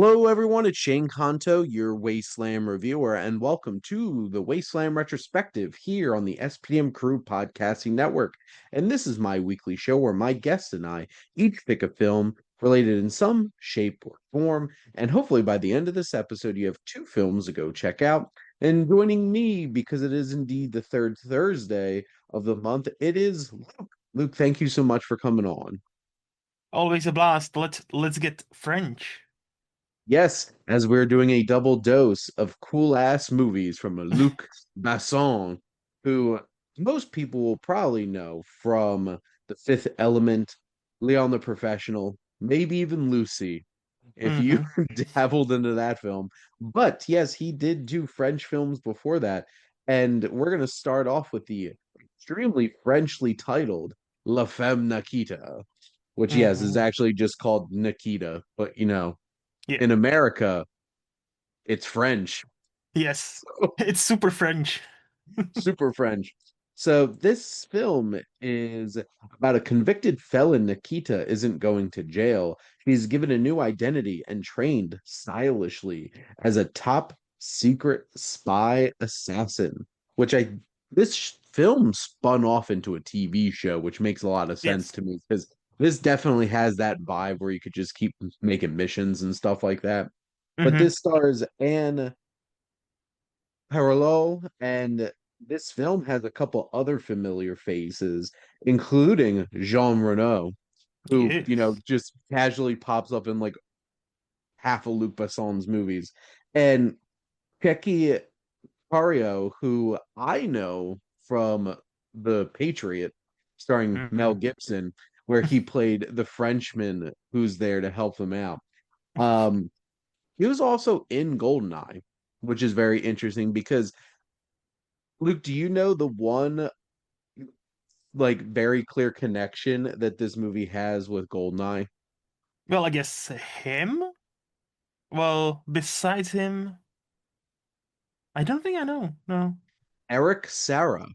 Hello, everyone. It's Shane Kanto, your Wasteland reviewer, and welcome to the Wasteland Retrospective here on the SPM Crew Podcasting Network. And this is my weekly show where my guests and I each pick a film related in some shape or form. And hopefully, by the end of this episode, you have two films to go check out. And joining me, because it is indeed the third Thursday of the month, it is Luke. Luke, thank you so much for coming on. Always a blast. Let's get French. Yes, as we're doing a double dose of cool ass movies from Luc Besson, who most people will probably know from The Fifth Element, Leon the Professional, maybe even Lucy, if you hmm dabbled into that film. But yes, he did do French films before that. And we're going to start off with the extremely Frenchly titled La Femme Nikita, which, yes, is hmm actually just called Nikita, but Yeah. in America, it's French, Yes. It's super French. super French. So this film is about a convicted felon. Nikita isn't going to jail. She's given a new identity and trained stylishly as a top secret spy assassin, which I this film spun off into a TV show, which makes a lot of sense Yes. to me because this definitely has that vibe where you could just keep making missions and stuff like that. But hmm this stars Anne Parallel, and this film has a couple other familiar faces, including Jean Reno, who, Yes. just casually pops up in like half of Luc Besson's movies. And Pecky Cario, who I know from The Patriot, starring Mel hmm Gibson, where he played the Frenchman who's there to help him out. Um, he was also in Goldeneye, which is very interesting because Luke, do you know the one like very clear connection that this movie has with Goldeneye? Well, I guess him? Well, besides him, I don't think I know. No. Eric Serra,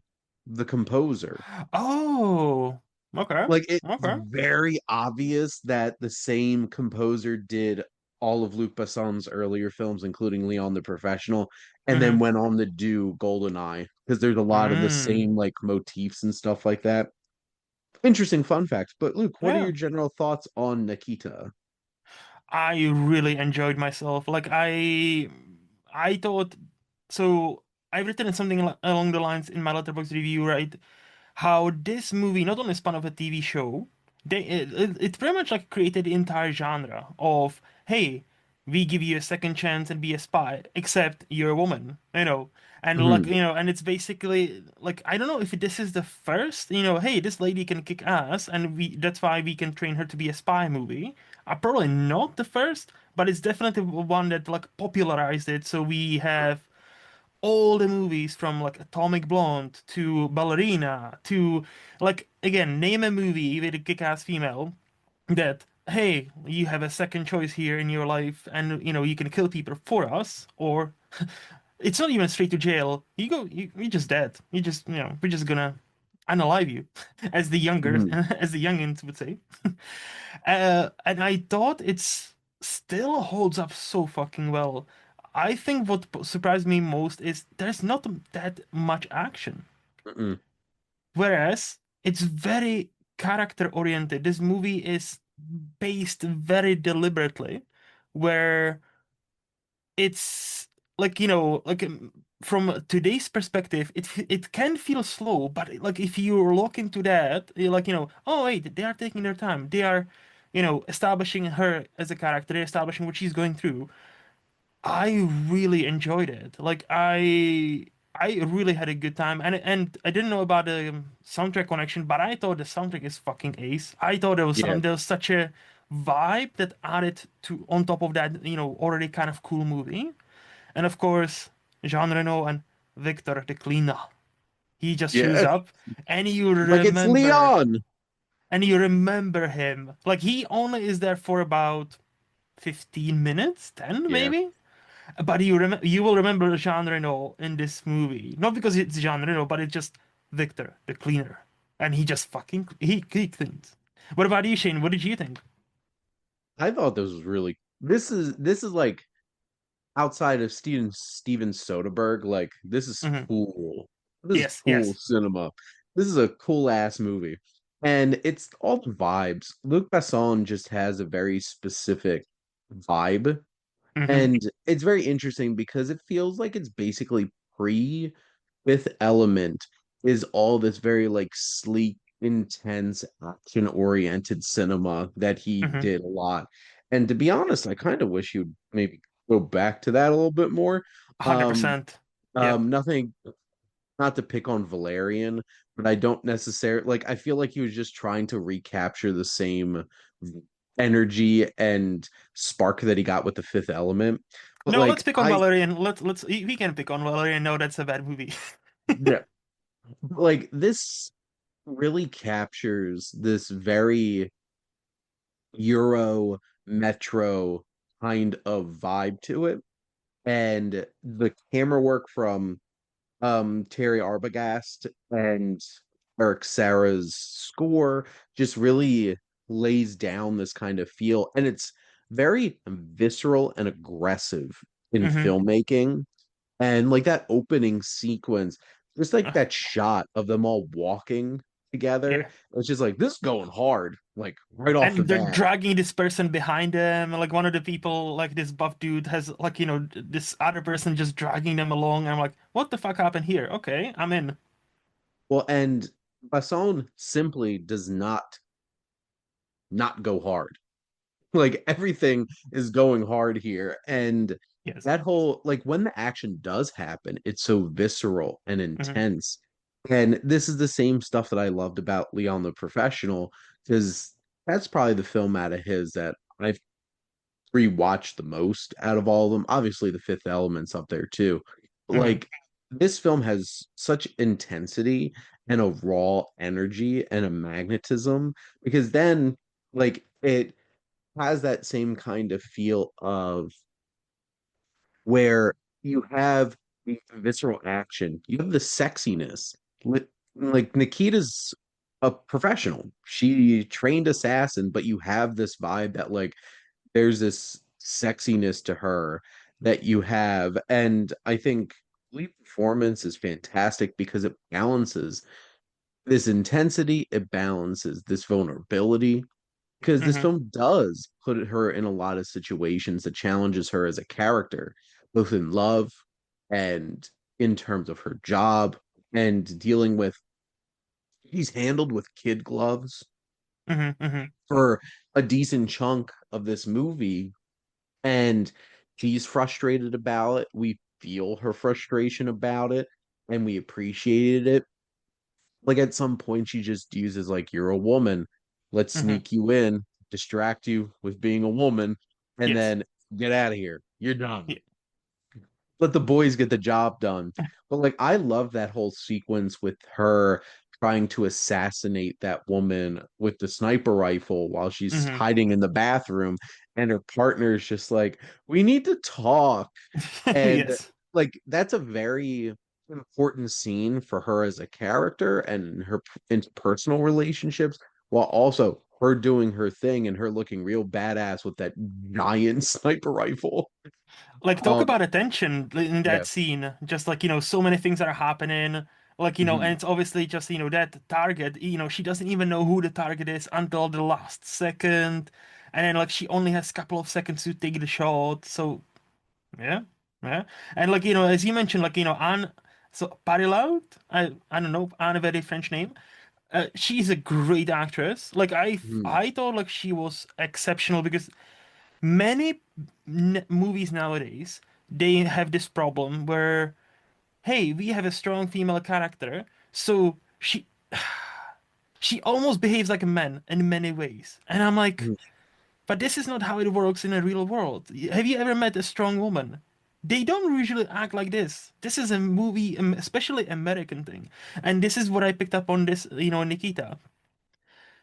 the composer. Oh. Okay. Like it's Okay. very obvious that the same composer did all of Luc Besson's earlier films, including Leon the Professional, and then hmm went on to do Goldeneye because there's a lot of the Mm. same like motifs and stuff like that. Interesting fun facts. But Luke, what are Yeah. your general thoughts on Nikita? I really enjoyed myself. I thought so. I've written something along the lines in my letterbox review, right? How this movie not only spun off a TV show, it pretty much like created the entire genre of, hey, we give you a second chance and be a spy, except you're a woman, and Mhm. and it's basically like I don't know if this is the first, hey, this lady can kick ass, and we that's why we can train her to be a spy movie. Probably not the first, but it's definitely one that like popularized it. So we have all the movies from like Atomic Blonde to Ballerina to like again name a movie with a kick-ass female that hey you have a second choice here in your life and you can kill people for us or it's not even straight to jail you're just dead we're just gonna unalive you as the younger Mhm. as the youngins would say and I thought it's still holds up so fucking well. I think what surprised me most is there's not that much action. Mhm. Whereas it's very character oriented. This movie is based very deliberately, where it's like from today's perspective it can feel slow, but like if you look into that you're like oh wait, they are taking their time, they are establishing her as a character, they're establishing what she's going through. I really enjoyed it. I really had a good time, and I didn't know about the soundtrack connection, but I thought the soundtrack is fucking ace. I thought Yeah. there was such a vibe that added to on top of that already kind of cool movie. And of course, Jean Reno and Victor the Cleaner. He just shows Yeah. up, and you Like it's remember, Leon. him. Like he only is there for about 15 minutes, 10 Yeah. maybe. But you will remember Jean Reno in this movie, not because it's Jean Reno, but it's just Victor the Cleaner, and he just he cleans. What about you, Shane? What did you think? I thought this was really this is like outside of Steven Soderbergh, like this is Hmm. cool. This is Yes, cool yes. cinema. This is a cool ass movie. And it's all the vibes. Luc Besson just has a very specific vibe. Hmm. And it's very interesting because it feels like it's basically pre Fifth Element is all this very like sleek, intense, action-oriented cinema that he Hmm. did a lot. And to be honest, I kind of wish you'd maybe go back to that a little bit more. Um, 100%. Yep. Nothing, not to pick on Valerian, but I don't necessarily like. I feel like he was just trying to recapture the same energy and spark that he got with the Fifth Element. But No, let's like pick on I, Valerian. We can pick on Valerian. No, that's a bad movie. yeah, like this really captures this very Euro Metro kind of vibe to it. And the camera work from Terry Arbogast and Eric Serra's score just really lays down this kind of feel. And it's very visceral and aggressive in Hmm. filmmaking. And like that opening sequence, just like that shot of them all walking together, Yeah. it's just like this is going hard, like right off the And they're bat. dragging this person behind them. Like one of the people, like this buff dude, has like, this other person just dragging them along. I'm like, what the fuck happened here? Okay, I'm in. Well, and Basson simply does not go hard. Like everything is going hard here. And Yes. that whole like when the action does happen, it's so visceral and Hmm. intense. And this is the same stuff that I loved about Leon the Professional, because that's probably the film out of his that I've rewatched the most out of all of them. Obviously, The Fifth Element's up there too. But Hmm. like this film has such intensity and a raw energy and a magnetism because then like it has that same kind of feel of where you have the visceral action, you have the sexiness. Like Nikita's a professional. She trained assassin, but you have this vibe that like there's this sexiness to her that you have. And I think Lee's performance is fantastic because it balances this intensity, it balances this vulnerability because this Hmm. film does put her in a lot of situations that challenges her as a character, both in love and in terms of her job and dealing with she's handled with kid gloves Hmm. Hmm. for a decent chunk of this movie and she's frustrated about it. We feel her frustration about it and we appreciated it. Like at some point, she just uses like, "You're a woman. Let's Hmm. sneak you in, distract you with being a woman, and Yes. then get out of here. You're done. Yeah. Let the boys get the job done." But like, I love that whole sequence with her trying to assassinate that woman with the sniper rifle while she's Hmm. hiding in the bathroom, and her partner is just like, "We need to talk." And Yes. like that's a very important scene for her as a character and her interpersonal relationships, while also her doing her thing and her looking real badass with that giant sniper rifle. Like talk Um, about attention in yeah. that scene. Just like, so many things are happening. Like, and Mhm. it's obviously just, that target, she doesn't even know who the target is until the last second. And then like she only has a couple of seconds to take the shot. So yeah, yeah. And like, as you mentioned, like, Anne, so Parillaud, I don't know, Anne, a very French name. She's a great actress. Like Mhm. I thought like she was exceptional because many movies nowadays they have this problem where, hey, we have a strong female character, so she almost behaves like a man in many ways, and I'm like, Mhm. but this is not how it works in a real world. Have you ever met a strong woman? They don't usually act like this. This is a movie, especially American thing, and this is what I picked up on this, Nikita.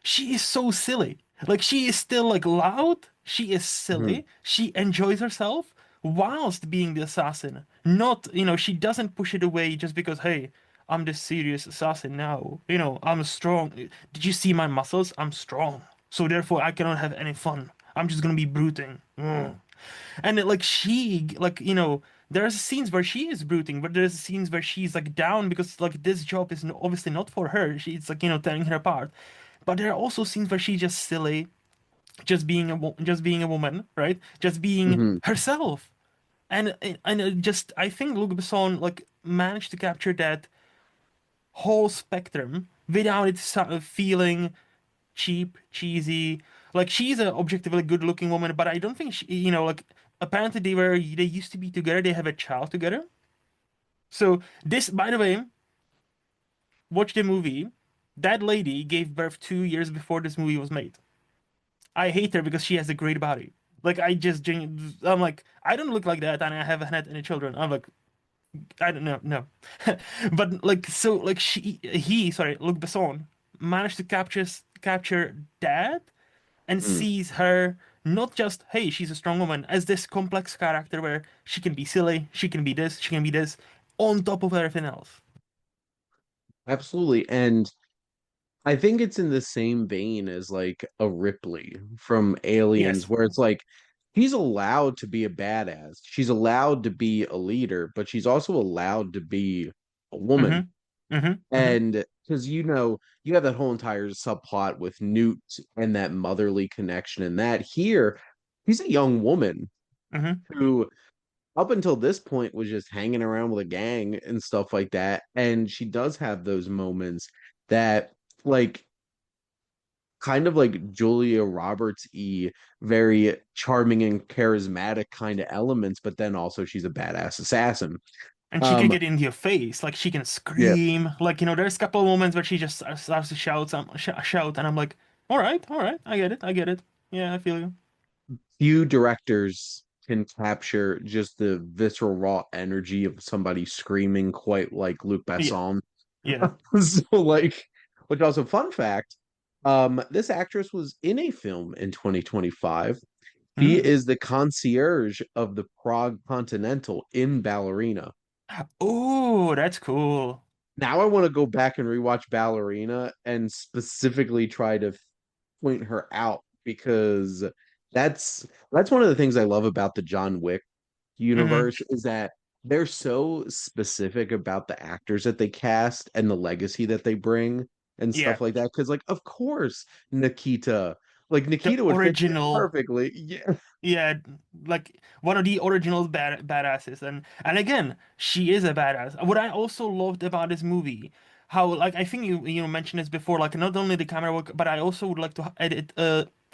She is so silly. Like she is still like loud. She is Mhm. silly. She enjoys herself whilst being the assassin. Not, she doesn't push it away just because, hey, I'm the serious assassin now. I'm strong. Did you see my muscles? I'm strong. So therefore I cannot have any fun. I'm just gonna be brooding. Mm. And like she, like, there's scenes where she is brooding, but there's scenes where she's like down because like this job is obviously not for her. She's like, tearing her apart. But there are also scenes where she's just silly, just being a woman, right? Just being Hmm. herself. And I think Luc Besson like managed to capture that whole spectrum without it feeling cheap, cheesy. Like she's an objectively good-looking woman, but I don't think she, like apparently they used to be together. They have a child together. So this, by the way, watch the movie. That lady gave birth 2 years before this movie was made. I hate her because she has a great body. Like I'm like, I don't look like that, and I haven't had any children. I'm like, I don't know, no. But like, so like sorry, Luc Besson managed to capture that and sees her not just, hey, she's a strong woman, as this complex character where she can be silly, she can be this, she can be this, on top of everything else. Absolutely. And I think it's in the same vein as like a Ripley from Aliens, Yes. where it's like she's allowed to be a badass. She's allowed to be a leader, but she's also allowed to be a woman. Mm-hmm. Mm-hmm. Mm-hmm. And because you have that whole entire subplot with Newt and that motherly connection, and that here, she's a young woman Mm-hmm. who up until this point was just hanging around with a gang and stuff like that. And she does have those moments that like kind of like Julia Roberts very charming and charismatic kind of elements, but then also she's a badass assassin. And she can Um, get in your face, like she can yeah, scream. Like, there's a couple of moments where she just starts to shout, and I'm like, all right, I get it, I get it. Yeah, I feel you. few directors can capture just the visceral raw energy of somebody screaming quite like Luc Yeah, Besson. yeah. So like, which also fun fact, this actress was in a film in 2025. She Mm. is the concierge of the Prague Continental in Ballerina. Oh, that's cool. Now I want to go back and rewatch Ballerina and specifically try to point her out because that's one of the things I love about the John Wick Hmm. universe is that they're so specific about the actors that they cast and the legacy that they bring and Yeah, stuff like that. Because like, of course, the Nikita would fit in original. perfectly. Yeah, Yeah, like one of the original badasses, and again, she is a badass. What I also loved about this movie, how like I think you mentioned this before, like not only the camera work, but I also would like to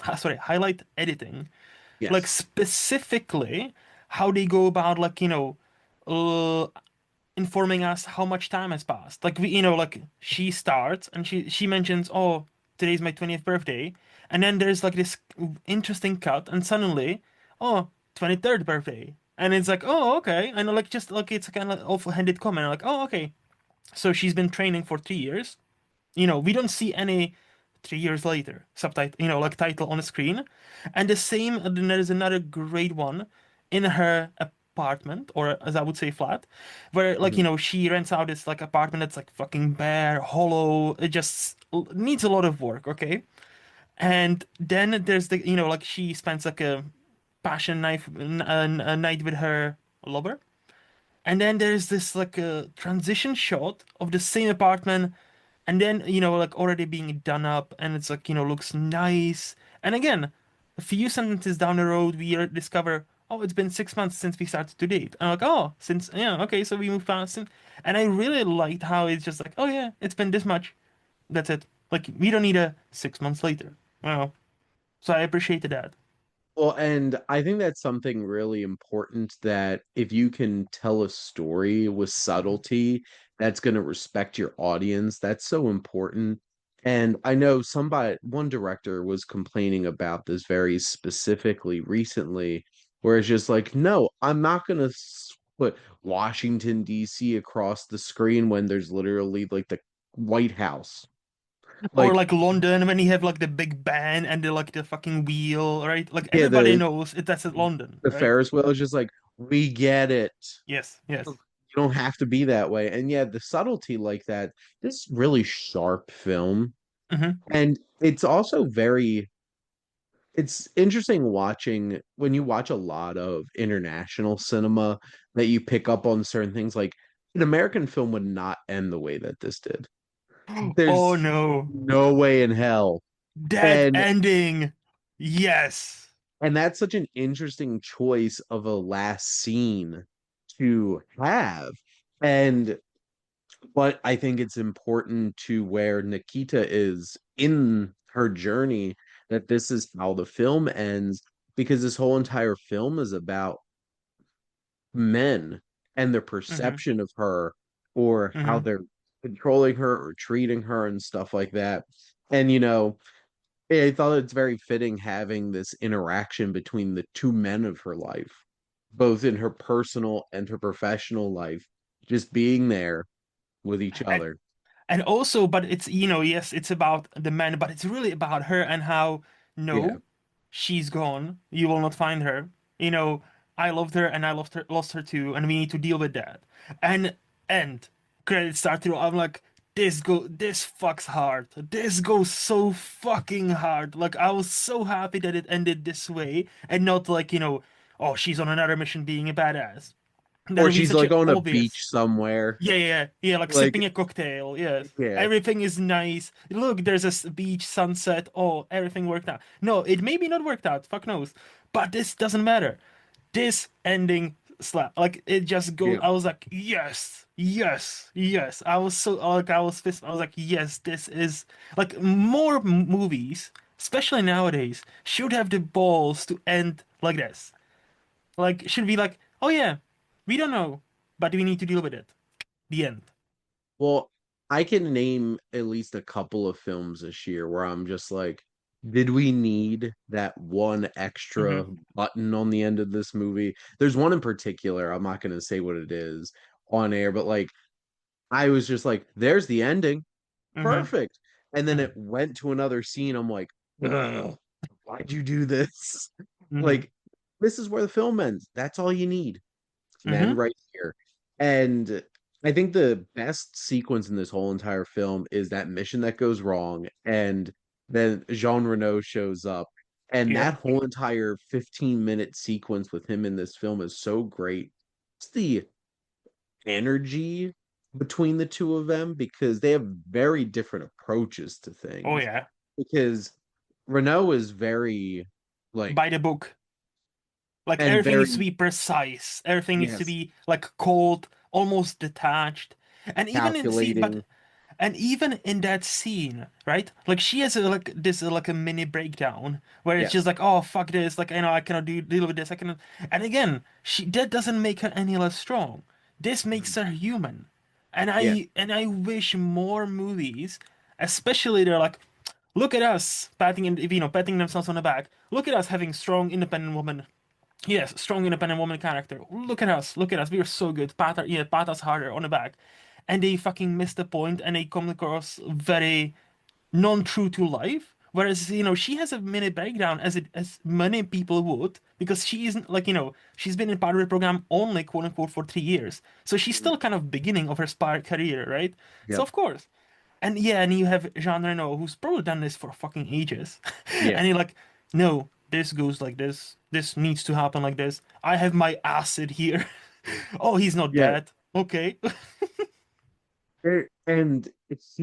highlight editing, like yes. specifically how they go about like uh informing us how much time has passed. Like like she starts and she mentions, "Oh, today's my 20th birthday," and then there's like this interesting cut, and suddenly, "Oh, 23rd birthday," and it's like, "Oh, okay," and like just like it's kind of offhanded comment, like, "Oh, okay." So she's been training for 3 years. We don't see any 3 years later subtitle, like title on the screen. And the same, and then there's another great one in her apartment, or as I would say, flat, where like, Mhm. she rents out this like apartment that's like fucking bare, hollow. It just needs a lot of work, okay? And then there's like she spends like a passion knife a night with her lover. And then there's this like a transition shot of the same apartment, and then like already being done up, and it's like looks nice. And again, a few sentences down the road, we discover, oh, it's been 6 months since we started to date. And I'm like, oh, since yeah, okay, so we moved past it. And I really liked how it's just like, oh yeah, it's been this much. That's it. Like we don't need a 6 months later. Wow. So I appreciated that. Well, and I think that's something really important that if you can tell a story with subtlety, that's going to respect your audience. That's so important. And I know one director was complaining about this very specifically recently, where it's just like, no, I'm not going to put Washington, D.C. across the screen when there's literally like the White House. Or Like, like London when you have like the Big Ben and the fucking wheel, right? Like yeah, everybody knows that's at London, the right? Ferris wheel is just like, we get it. Yes, yes. You don't have to be that way. And yeah, the subtlety like that, this really sharp film. Hmm. And it's also very It's interesting watching when you watch a lot of international cinema that you pick up on certain things. Like an American film would not end the way that this did. Oh There's no. no way in hell. That And ending. Yes. that's such an interesting choice of a last scene to have. And but I think it's important to where Nikita is in her journey that this is how the film ends because this whole entire film is about men and their Mm-hmm. perception of her or how Mm-hmm. they're controlling her or treating her and stuff like that. And I thought it's very fitting having this interaction between the two men of her life, both in her personal and her professional life, just being there with each And other. and also, but it's, yes, it's about the man, but it's really about her and how, Yeah. no, she's gone. You will not find her. You know, I loved her and I lost her too, and we need to deal with that. And credits start to roll. I'm like, this fucks hard. This goes so fucking hard. Like I was so happy that it ended this way and not like, oh, she's on another mission being a badass. That Or would be she's such like an on a obvious. beach somewhere. Yeah, like Like, sipping a cocktail. Yes. yeah. Everything is nice. Look, there's a beach sunset. Oh, everything worked out. No, it maybe not worked out. Fuck knows. But this doesn't matter. This ending slap. Like it just goes. Yeah. I was like, yes, yes, yes. I was so like I was pissed. I was like, yes, this is like more movies, especially nowadays, should have the balls to end like this. Like should be like, oh yeah, we don't know, but we need to deal with it. The end. Well, I can name at least a couple of films this year where I'm just like, did we need that one extra Mm-hmm. button on the end of this movie? There's one in particular, I'm not going to say what it is on air, but like, I was just like, there's the ending. Mm-hmm. Perfect. And then Mm-hmm. it went to another scene. I'm like, ugh, why'd you do this? Mm-hmm. Like, this is where the film ends. That's all you need. Men Mm-hmm. right here. And I think the best sequence in this whole entire film is that mission that goes wrong, and then Jean Reno shows up. And Yep. that whole entire 15-minute sequence with him in this film is so great. It's the energy between the two of them because they have very different approaches to Oh things. yeah. Because Renault is very like By the book. Like and everything needs to very be precise. Everything needs to yes, be like cold, almost detached. And even in see, calculating. but and even in that scene, right? Like she has like this like a mini breakdown where it's just Yes. like, oh fuck this, like I cannot deal with this. I cannot. And again, she that doesn't make her any less strong. This makes Mhm. her human. And Yeah. I wish more movies, especially they're like, look at us patting themselves on the back. Look at us having strong, independent women. Yes, strong, independent woman character. Look at us. Look at us. We are so good. Pat us harder on the back. And they fucking miss the point and they come across very non-true to life. Whereas, she has a mini breakdown as many people would, because she isn't like, she's been in part of the program only quote unquote for 3 years. So she's Mhm. still kind of beginning of her spy career, right? So Yep. of course. And yeah, and you have Jean Reno, who's probably done this for fucking ages. Yeah. And you're like, no, this goes like this. This needs to happen like this. I have my acid here. Oh, he's not Yeah. dead. Okay. And it's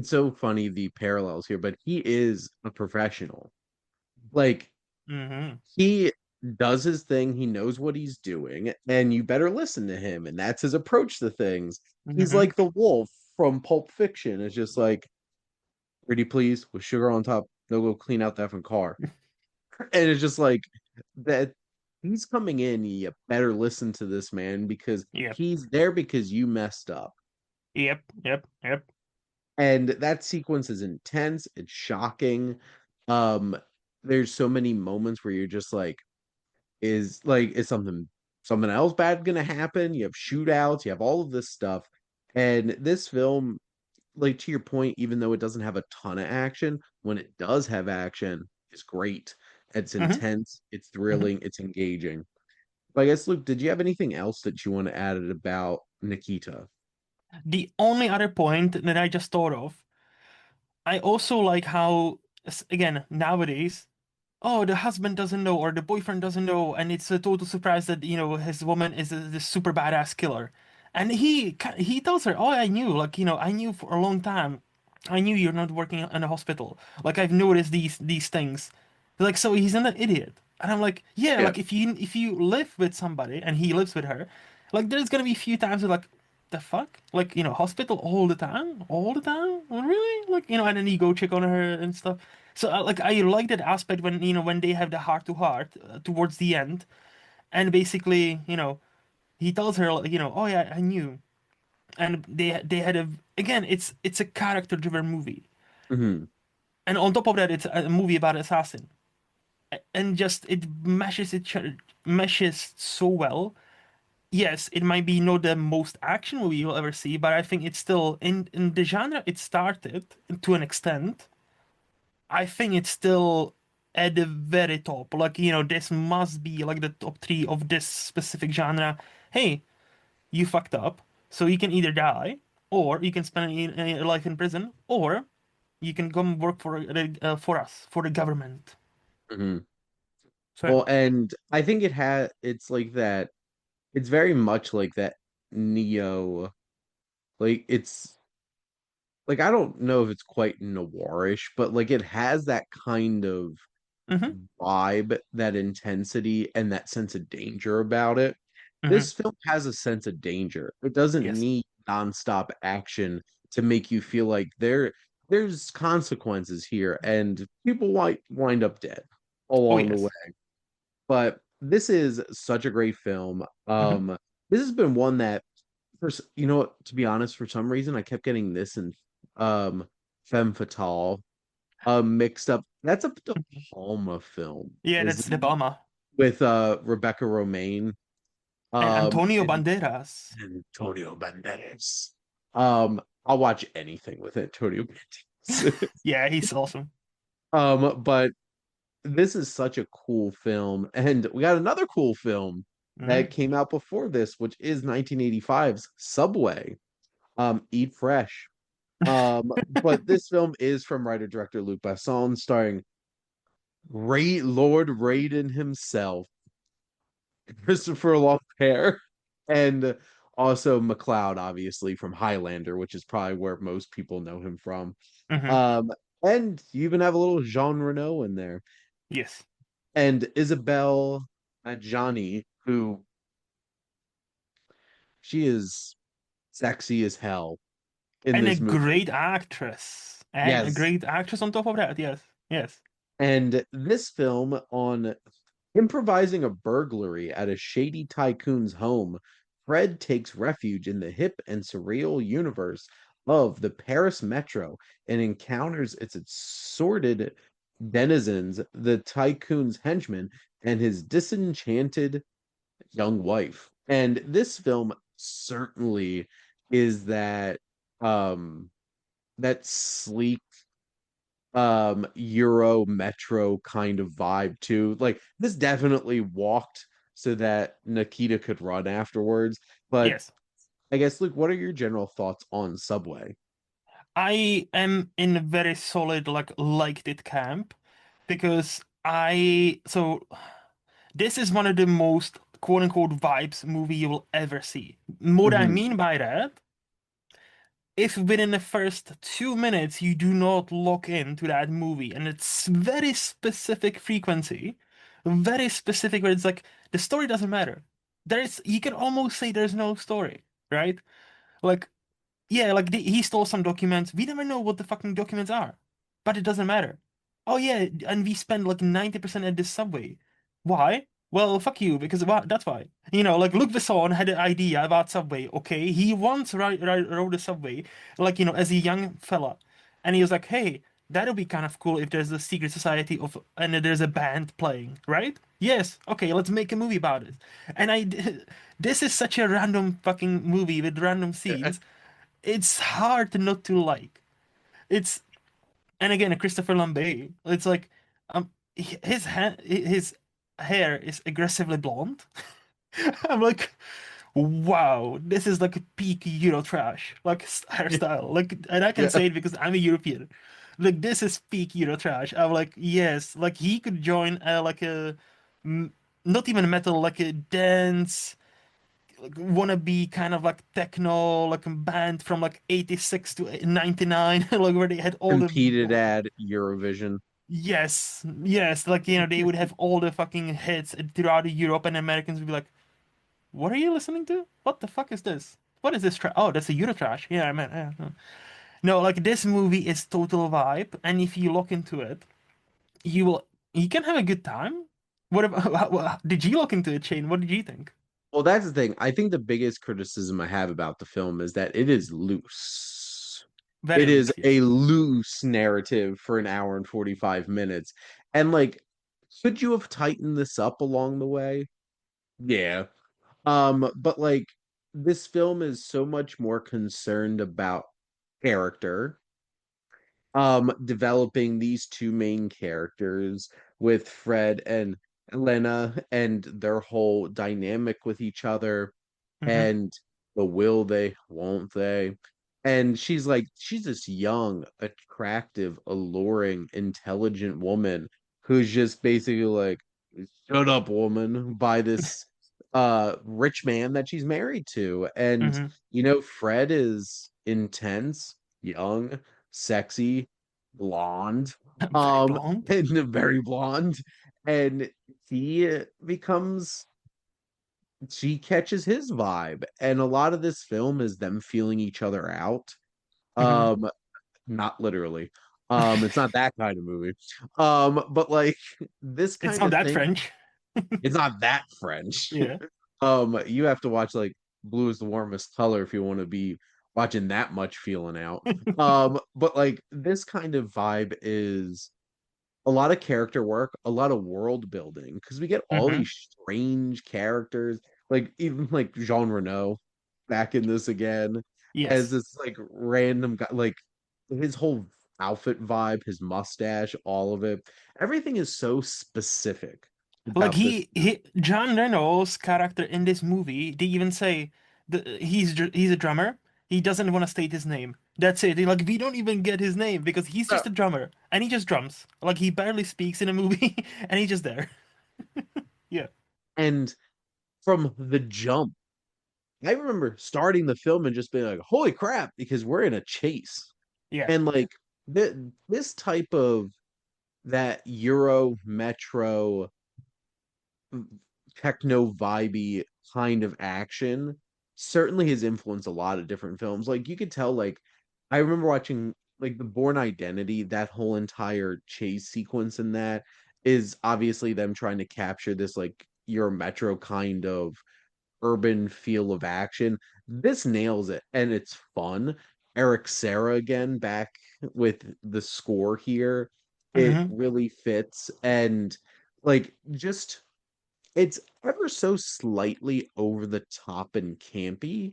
so funny the parallels here, but he is a professional. Like Mm-hmm. he does his thing, he knows what he's doing, and you better listen to him. And that's his approach to things. He's Mm-hmm. like the wolf from Pulp Fiction. It's just like, pretty please, with sugar on top, they'll go clean out that from car. And it's just like that he's coming in, you better listen to this man because Yep. he's there because you messed up. Yep. Yep. Yep. And that sequence is intense, it's shocking. Um, there's so many moments where you're just like, is something else bad gonna happen? You have shootouts, you have all of this stuff. And this film, like to your point, even though it doesn't have a ton of action, when it does have action, it's great. It's Mm-hmm. intense, it's Mm-hmm. thrilling, it's engaging. But I guess, Luke, did you have anything else that you want to add about Nikita? The only other point that I just thought of, I also like how again, nowadays, oh, the husband doesn't know or the boyfriend doesn't know, and it's a total surprise that, his woman is this super badass killer. And he tells her, "Oh, I knew, like, I knew for a long time. I knew you're not working in a hospital. Like, I've noticed these things." Like, so he's an idiot. And I'm like, yeah, Yeah. like if you live with somebody and he lives with her, like there's gonna be a few times where like, the fuck? Like, hospital all the time? All the time? Really? Like, and then you go check on her and stuff. So, like, I like that aspect when, when they have the heart to heart towards the end. And basically, he tells her, like, "Oh yeah, I knew." And they had again, it's a character-driven movie. Hmm. And on top of that, it's a movie about assassin. And just it meshes so well. Yes, it might be not the most action movie you'll ever see, but I think it's still in the genre it started to an extent. I think it's still at the very top. Like, this must be like the top three of this specific genre. Hey, you fucked up, so you can either die, or you can spend your life in prison, or you can come work for us, for the government. Hmm. So yeah. Well, and I think it's like that. It's very much like that Neo. Like it's like I don't know if it's quite noirish, but like it has that kind of Mm-hmm. vibe, that intensity, and that sense of danger about it. Mm-hmm. This film has a sense of danger. It doesn't Yes. need nonstop action to make you feel like there's consequences here, and people might wind up dead Oh along the way. yes. But this is such a great film. Mm-hmm. This has been one that, you know what, to be honest, for some reason I kept getting this and um Femme Fatale mixed up. That's a De Palma film, Yeah, that's isn't the it? Bama. With Rebecca Romaine And Antonio and Banderas. Antonio Banderas. I'll watch anything with Antonio Banderas. Yeah, he's awesome. But this is such a cool film, and we got another cool film that Mm-hmm. came out before this, which is 1985's Subway. Eat Fresh. But this film is from writer director Luc Besson, starring Lord Raiden himself, Christopher Lambert, and also McLeod, obviously from Highlander, which is probably where most people know him from. Mm-hmm. Um, and you even have a little Jean Reno in there, Yes. and Isabelle Adjani, who she is sexy as hell in And a this movie. great actress. And a Yes. great actress on top of that. Yes. Yes. And this film on improvising a burglary at a shady tycoon's home, Fred takes refuge in the hip and surreal universe of the Paris Metro and encounters its assorted denizens, the tycoon's henchmen, and his disenchanted young wife. And this film certainly is um that sleek Euro Metro kind of vibe too. Like this definitely walked so that Nikita could run afterwards. But Yes. I guess, Luke, what are your general thoughts on Subway? I am in a very solid, like, liked it camp because this is one of the most quote unquote vibes movie you will ever see. What I Hmm. mean by that, if within the first 2 minutes you do not lock into that movie and it's very specific frequency, very specific where it's like the story doesn't matter. You can almost say there's no story, right? Like, yeah, like he stole some documents. We never know what the fucking documents are, but it doesn't matter. Oh yeah, and we spend like 90% at this subway. Why? Well, fuck you, because that's why. Like Luc Besson had an idea about Subway. Okay, he once rode a Subway, like as a young fella, and he was like, "Hey, that'll be kind of cool if there's a secret society of and there's a band playing, right? Yes. Okay, let's make a movie about it." And this is such a random fucking movie with random scenes, it's hard not to like. It's and again, Christopher Lambert. It's like his hair is aggressively blonde. I'm like, wow, this is like a peak Euro trash, like hairstyle. Like, and I can Yeah. say it because I'm a European. Like this is peak Eurotrash. I'm like, yes, like he could join like a m- not even metal, like a dance, like wannabe kind of like techno, like a band from like 86 to 99, like where they had all the Competed at Eurovision. yes, yes, like they would have all the fucking hits throughout Europe, and Americans would be like, "What are you listening to? What the fuck is this? What is this trash? Oh, that's a Eurotrash." Yeah, I mean, yeah. No, like this movie is total vibe, and if you look into it, you will you can have a good time. What about did you look into it, Shane? What did you think? Well, that's the thing. I think the biggest criticism I have about the film is that it is loose. Very It is loose, a yes. loose narrative for an hour and 45 minutes. And like, could you have tightened this up along the way? Yeah. But like this film is so much more concerned about character, developing these two main characters with Fred and Elena and their whole dynamic with each other Mm-hmm. and the will they, won't they? And she's this young, attractive, alluring, intelligent woman who's just basically like, shut up, woman, by this rich man that she's married to. And Mm-hmm. Fred is intense, young, sexy, blonde, Very blonde. and very blonde. And he becomes she catches his vibe, and a lot of this film is them feeling each other out. Mm-hmm. um Not literally. It's not that kind of movie. But like this It's kind not of that thing, French. it's not that French. Yeah. You have to watch like Blue is the Warmest Color if you want to be watching that much feeling out. But like this kind of vibe is a lot of character work, a lot of world building, because we get all Mm-hmm. these strange characters, like even like Jean Reno back in this again as Yes. this like random guy, like his whole outfit vibe, his mustache, all of it. Everything is so specific Like about this. he John Reynolds' character in this movie, they even say he's a drummer. He doesn't want to state his name. That's it. Like we don't even get his name because he's Uh, just a drummer and he just drums. Like he barely speaks in a movie and he's just there. Yeah. And from the jump, I remember starting the film and just being like, holy crap, because we're in a chase. Yeah. And like this type of that Euro Metro techno vibey kind of action certainly has influenced a lot of different films. Like you could tell, like I remember watching like the Born Identity, that whole entire chase sequence in that is obviously them trying to capture this like Euro Metro kind of urban feel of action. This nails it and it's fun. Eric Serra again back with the score here. It Hmm. really fits and like just it's ever so slightly over the top and campy,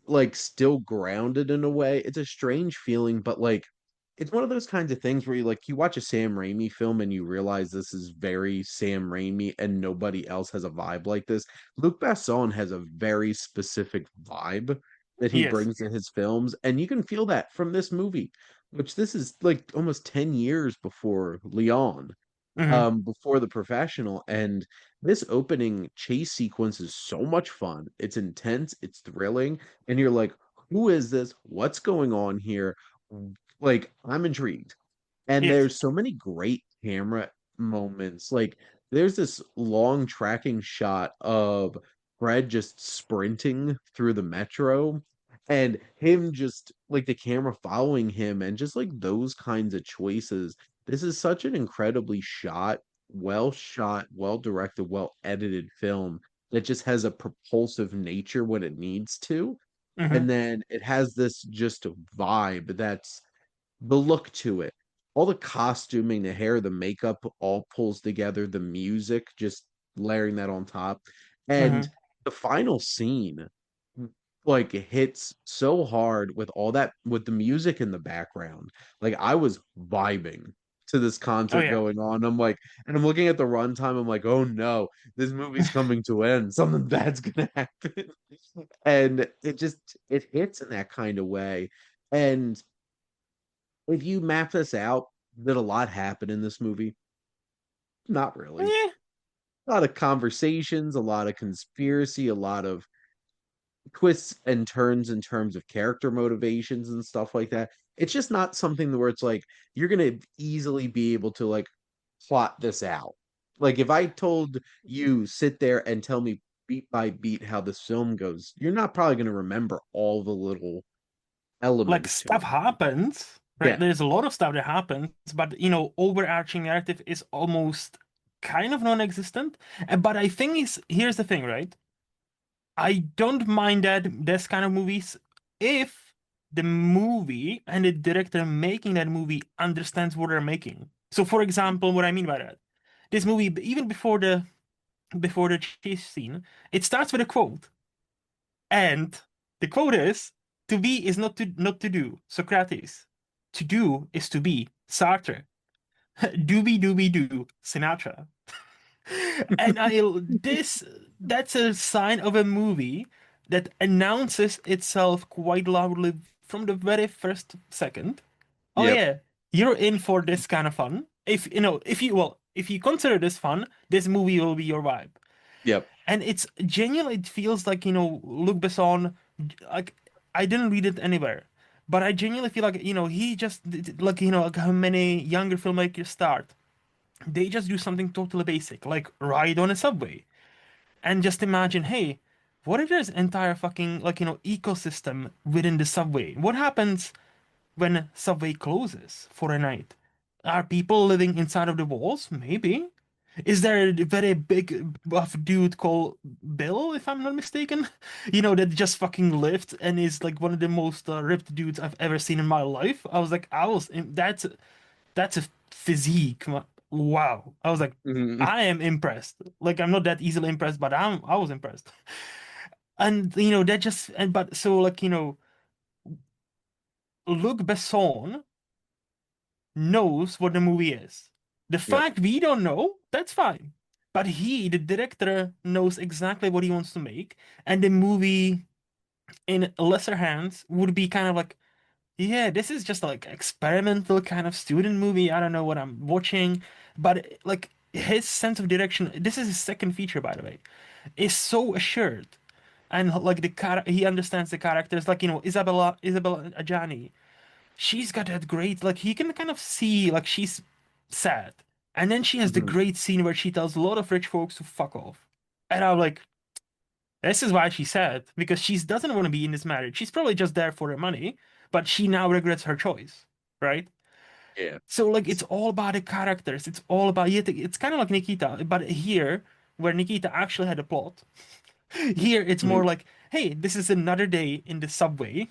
like still grounded in a way. It's a strange feeling, but like it's one of those kinds of things where you watch a Sam Raimi film and you realize this is very Sam Raimi and nobody else has a vibe like this. Luc Besson has a very specific vibe that he Yes. brings to his films, and you can feel that from this movie, which this is like almost 10 years before Leon, Hmm. before The Professional. And this opening chase sequence is so much fun. It's intense, it's thrilling, and you're like, who is this? What's going on here? Like, I'm intrigued. And Yes. there's so many great camera moments. Like, there's this long tracking shot of Fred just sprinting through the metro and him just like the camera following him and just like those kinds of choices. This is such an incredibly shot, well directed, well edited film that just has a propulsive nature when it needs to. Hmm. And then it has this just vibe that's the look to it. All the costuming, the hair, the makeup all pulls together, the music just layering that on top. And Hmm. the final scene like it hits so hard with all that with the music in the background. Like I was vibing to this Oh concert yeah. going on. I'm like, and I'm looking at the runtime, I'm like, oh no, this movie's coming to an end. Something bad's gonna happen. And it hits in that kind of way. And if you map this out, did a lot happen in this movie? Not really. Eh, A lot of conversations, a lot of conspiracy, a lot of twists and turns in terms of character motivations and stuff like that. It's just not something where it's like you're gonna easily be able to like plot this out. Like if I told you sit there and tell me beat by beat how this film goes, you're not probably gonna remember all the little like elements to stuff it. happens, right? Yeah. There's a lot of stuff that happens, but overarching narrative is almost kind of non-existent. But I think is here's the thing, right? I don't mind that this kind of movies if the movie and the director making that movie understands what they're making. So, for example, what I mean by that, this movie, even before the chase scene, it starts with a quote, and the quote is, "To be is not to do." Socrates. To do is to be. Sartre. Doobie doobie doo. Sinatra. And I this that's a sign of a movie that announces itself quite loudly from the very first second. Oh Yep. yeah, you're in for this kind of fun. If you consider this fun, this movie will be your vibe. Yep. And it's genuinely, it feels like, Luc Besson, like, I didn't read it anywhere, but I genuinely feel like, he just, like, like how many younger filmmakers start. They just do something totally basic, like ride on a subway. And just imagine, hey, what if there's entire fucking, like, ecosystem within the subway? What happens when subway closes for a night? Are people living inside of the walls? Maybe. Is there a very big buff dude called Bill, if I'm not mistaken? That just fucking lived and is like one of the most ripped dudes I've ever seen in my life. I was like, that's a physique. Wow. I was like, Mhm. I am impressed. Like, I'm not that easily impressed, but I was impressed. And that just and but so, like, Luc Besson knows what the movie is. The Yep. fact we don't know, that's fine. But he, the director, knows exactly what he wants to make, and the movie in lesser hands would be kind of like, yeah, this is just like experimental kind of student movie. I don't know what I'm watching, but like his sense of direction, this is his second feature, by the way, is so assured. And like he understands the characters, like Isabella Adjani. She's got that great, like, he can kind of see, like, she's sad, and then she has the Mhm. great scene where she tells a lot of rich folks to fuck off, and I'm like, this is why she's sad, because she doesn't want to be in this marriage. She's probably just there for the money, but she now regrets her choice, right? Yeah. So, like, it's all about the characters. It's all about, yeah, it's kind of like Nikita, but here, where Nikita actually had a plot, here it's more Mhm. like, hey, this is another day in the subway.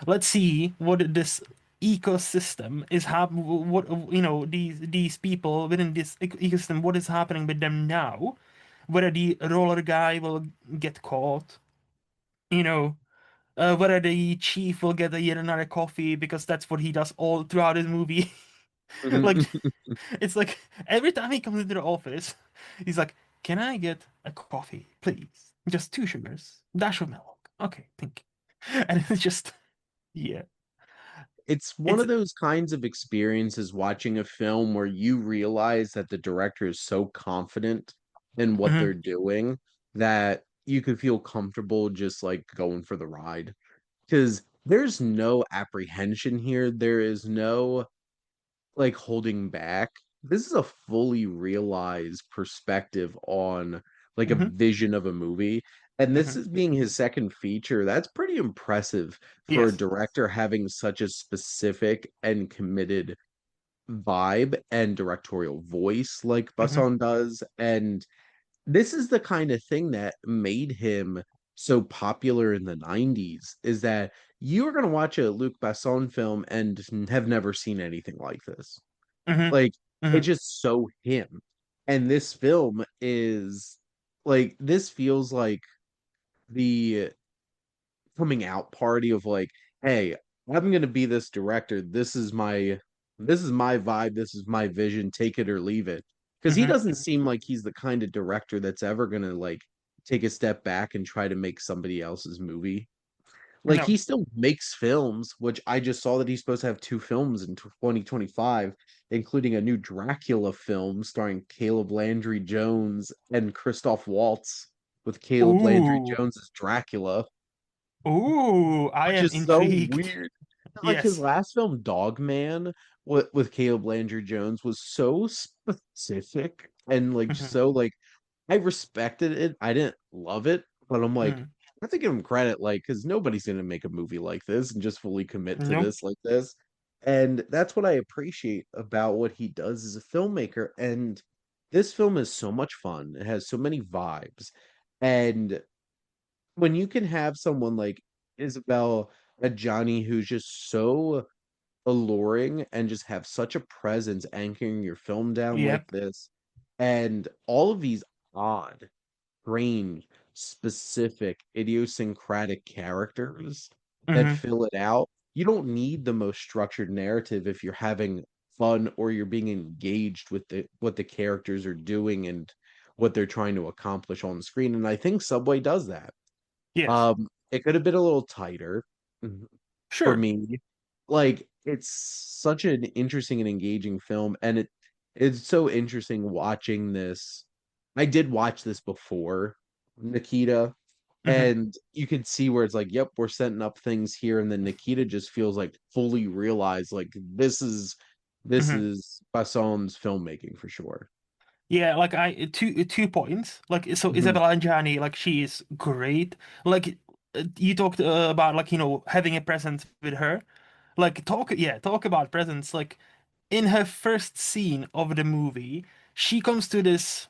Let's see what this ecosystem is what these people within this ecosystem, what is happening with them now, whether the roller guy will get caught, you know whether the chief will get yet another coffee, because that's what he does all throughout his movie. Like, it's like every time he comes into the office, he's like, "Can I get a coffee, please? Just two sugars, dash of milk. Okay, thank you." And it's just, yeah, It's one it's of those kinds of experiences watching a film where you realize that the director is so confident in what mhm, they're doing that you could feel comfortable just like going for the ride. Because there's no apprehension here. There is no like holding back. This is a fully realized perspective on like a mhm, vision of a movie. And this mhm. is being his second feature. That's pretty impressive for a Yes, director having such a specific and committed vibe and directorial voice like mhm, Basson does. And this is the kind of thing that made him so popular in the 90s is that you are going to watch a Luc Besson film and have never seen anything like this. mhm, Like, it's mhm, just so him. And this film is like, this feels like the coming out party of like, hey, I'm gonna be this director. This is my vibe, this is my vision, take it or leave it. Because he mhm. doesn't seem like he's the kind of director that's ever gonna like take a step back and try to make somebody else's movie. Like No. he still makes films, which I just saw that he's supposed to have two films in 2025, including a new Dracula film starring Caleb Landry Jones and Christoph Waltz, with Caleb Landry Ooh. Jones as Dracula, Ooh, I which am is so intrigued. weird. Like his Yes. last film, Dog Man, with Caleb Landry Jones, was so specific and like Mhm, so like I respected it. I didn't love it, but I'm like, mhm. I have to give him credit, like, because nobody's gonna make a movie like this and just fully commit to Nope. this like this. And that's what I appreciate about what he does as a filmmaker. And this film is so much fun. It has so many vibes. And when you can have someone like Isabel Adjani who's just so alluring and just have such a presence anchoring your film down like Yep. this, and all of these odd strange, specific, idiosyncratic characters that Hmm. fill it out. You don't need the most structured narrative if you're having fun or you're being engaged with the what the characters are doing and what they're trying to accomplish on the screen. And I think Subway does that. Yes. It could have been a little tighter for Sure. me. Like it's such an interesting and engaging film, and it's so interesting watching this. I did watch this before Nikita, Hmm. and you can see where it's like, yep, we're setting up things here, and then Nikita just feels like fully realized like this Hmm. is Basson's filmmaking for sure. Yeah, like I two points. Like so Mhm. Isabella Angiani, like she is great. Like you talked about like having a presence with her. Like talk about presence. Like in her first scene of the movie, she comes to this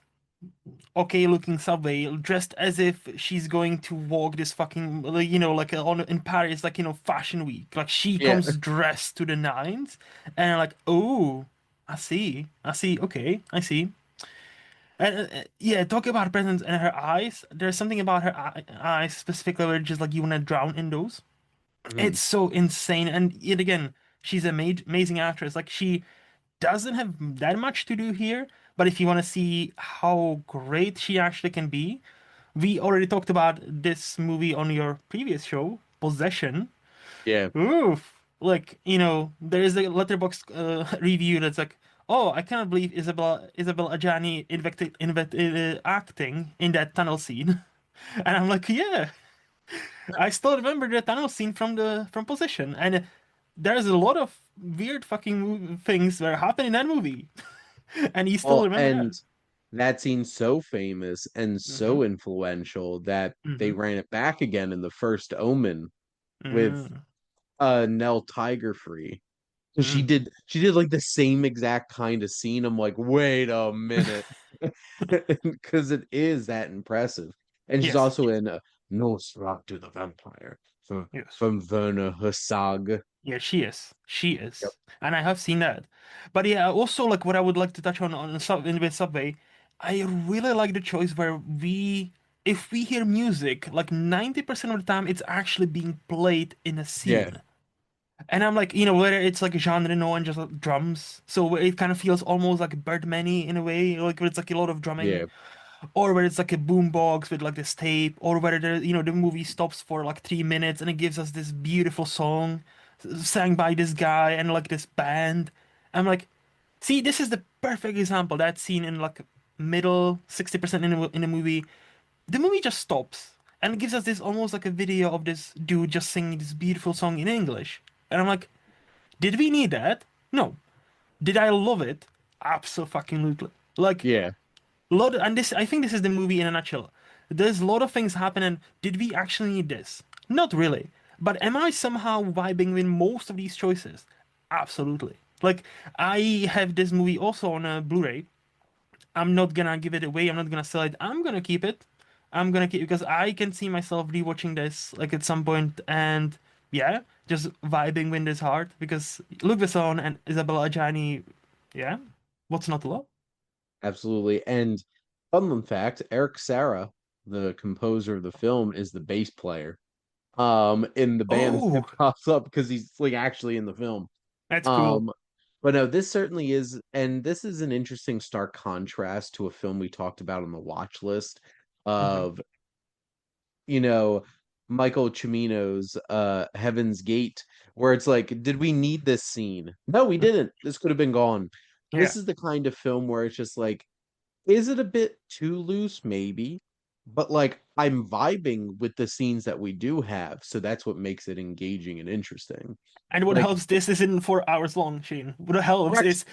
okay looking subway dressed as if she's going to walk this fucking like, like on in Paris like fashion week. Like she Yeah. comes dressed to the nines and I'm like, "Oh, I see. Okay, I see." And yeah, talk about presence and her eyes. There's something about her eyes specifically where just like you want to drown in those. Mhm. It's so insane. And yet again, she's a amazing actress. Like she doesn't have that much to do here, but if you want to see how great she actually can be, we already talked about this movie on your previous show, Possession. Yeah. Oof. Like, there is a letterbox review that's like, oh, I cannot believe Isabel Adjani acting in that tunnel scene. And I'm like, yeah, I still remember the tunnel scene from Possession. And there's a lot of weird fucking things that happen in that movie. And you still Well, remember and that. that scene's so famous and Mm-hmm. so influential that they Mm-hmm. ran it back again in the first Omen with Mm-hmm. Nell Tiger Free. Mm-hmm. She did like the same exact kind of scene. I'm like, wait a minute. Because it is that impressive. And she's Yes. also in Nosferatu the Vampire Yes. from Werner Herzog. Yeah, she is. She Yep. is. And I have seen that. But yeah, also like what I would like to touch on with Subway, I really like the choice where if we hear music, like 90% of the time it's actually being played in a Yeah. scene. And I'm like, whether it's like a genre no and just like drums, so it kind of feels almost like Birdman-y in a way, like where it's like a lot of drumming, Yeah. or where it's like a boombox with like this tape, or whether the movie stops for like 3 minutes and it gives us this beautiful song sang by this guy and like this band. I'm like, see, this is the perfect example. That scene in like middle 60% in the movie, the movie just stops and gives us this almost like a video of this dude just singing this beautiful song in English. And I'm like, did we need that? No. Did I love it? Absolutely. Like Yeah. lot and this I think this is the movie in a nutshell. There's a lot of things happening. Did we actually need this? Not really. But am I somehow vibing with most of these choices? Absolutely. Like I have this movie also on a Blu-ray. I'm not gonna give it away. I'm not gonna sell it. I'm gonna keep it. I'm gonna keep because I can see myself rewatching this like at some point and yeah, just vibing with this heart because Luc Besson and Isabella Adjani, yeah, what's not to love? Absolutely. And fun fact, Eric Serra, the composer of the film, is the bass player in the band that Oh, pops up because he's like actually in the film. that's cool. Um but no, this certainly is, and this is an interesting stark contrast to a film we talked about on the watch list Hmm. of, you know, Michael Cimino's Heaven's Gate, where it's like, did we need this scene? No, we didn't. This could have been gone. Yeah. This is the kind of film where it's just like, is it a bit too loose? Maybe. But like I'm vibing with the scenes that we do have, so that's what makes it engaging and interesting. And what Like, helps this isn't 4 hours long, Shane. What helps correct. is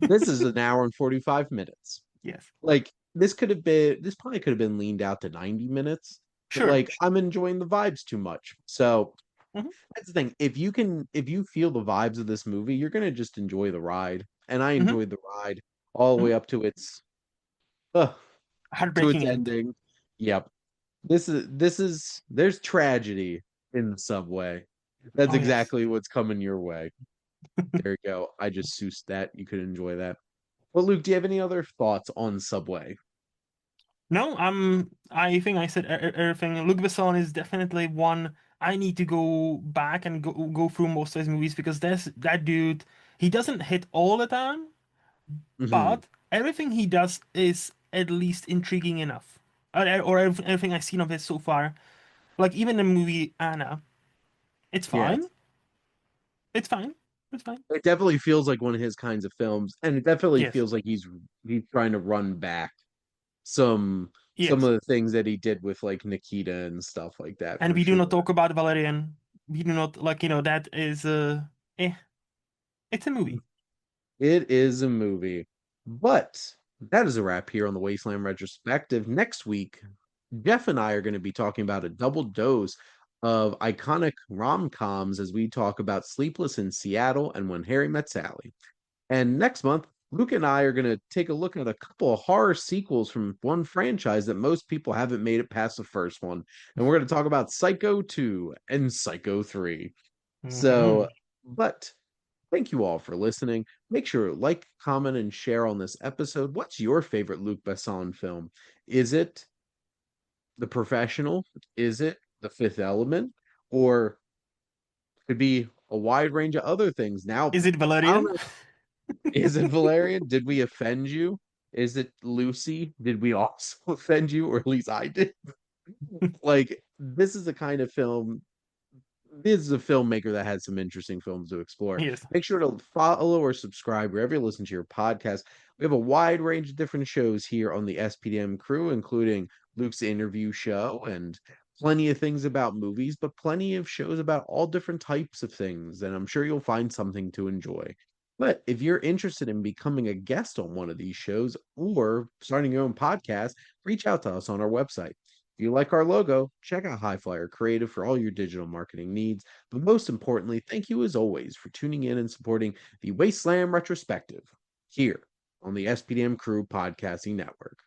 This is an hour and 45 minutes. yes. Like this probably could have been leaned out to 90 minutes, but Sure. like I'm enjoying the vibes too much. So Hmm. that's the thing. If you feel the vibes of this movie, you're gonna just enjoy the ride. And I Hmm. enjoyed the ride all the Hmm. way up uh, to its Heartbreaking end. ending. Yep. This is there's tragedy in the subway. That's Oh yes. exactly what's coming your way. There you go. I just soused that. You could enjoy that. Well, Luke, do you have any other thoughts on Subway? No, I think I said everything. Luc Besson is definitely one I need to go back and go through most of his movies because that dude. He doesn't hit all the time, Hmm. but everything he does is at least intriguing enough. Or everything I've seen of his so far. Like even the movie Anna, it's Yeah. fine. It's fine. It's fine. It definitely feels like one of his kinds of films, and it definitely Yes. feels like he's trying to run back some Yes. of the things that he did with like Nikita and stuff like that And for we do not sure. talk about Valerian. We do not like that is eh. It's a movie. It is a movie. But that is a wrap here on the Wasteland Retrospective. Next week, Jeff and I are going to be talking about a double dose of iconic rom-coms as we talk about Sleepless in Seattle and When Harry Met Sally. And next month, Luke and I are going to take a look at a couple of horror sequels from one franchise that most people haven't made it past the first one. And we're going to talk about Psycho 2 and Psycho 3. So, Hmm. but thank you all for listening. Make sure to like, comment, and share on this episode. What's your favorite Luc Besson film? Is it The Professional? Is it The Fifth Element? Or could be a wide range of other things. Now, Is it I don't Valerian? know. Is it Valerian? Did we offend you? Is it Lucy? Did we also offend you? Or at least I did. Like, this is the kind of film this is a filmmaker that has some interesting films to explore. Yes. Make sure to follow or subscribe wherever you listen to your podcast. We have a wide range of different shows here on the SPDM crew, including Luke's interview show and plenty of things about movies, but plenty of shows about all different types of things. And I'm sure you'll find something to enjoy. But if you're interested in becoming a guest on one of these shows or starting your own podcast, reach out to us on our website. If you like our logo, check out Highflyer Creative for all your digital marketing needs. But most importantly, thank you as always for tuning in and supporting the Wasteland Retrospective here on the SPDM Crew Podcasting Network.